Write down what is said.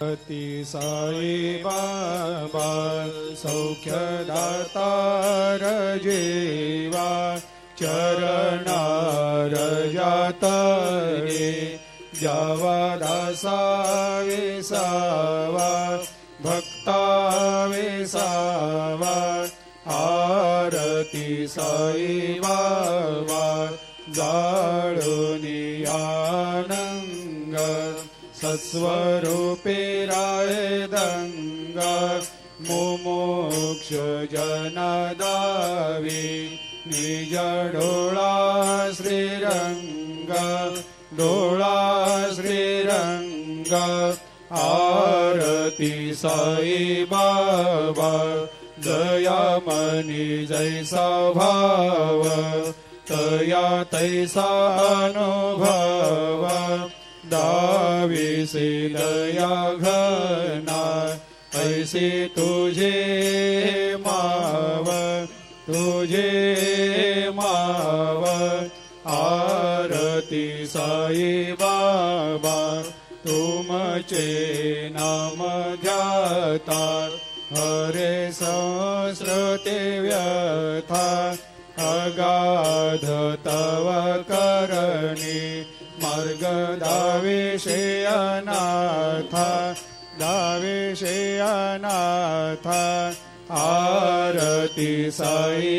अति साई बाबा सौख्यदातार जेवा चरणार जातरे जावा दासा विसावा भक्ता विसावा आरती साई बाबा जाळुनी आनंग सत्स्वरूपे राय दंग मुमुक्ष जनदावी निज डोळा श्रीरंग डोळा श्रीरंग आरती साई बाबा जया मनी जैसा भाव तया तैसा अनुभव दाविसे दया घना ऐसे तुझे माव आरती साई बाबा तुमचे नाम ध्याता हरे संस्कृते व्यथा अगाध तव करणी मार्ग दाविषे अनाथा आरती साई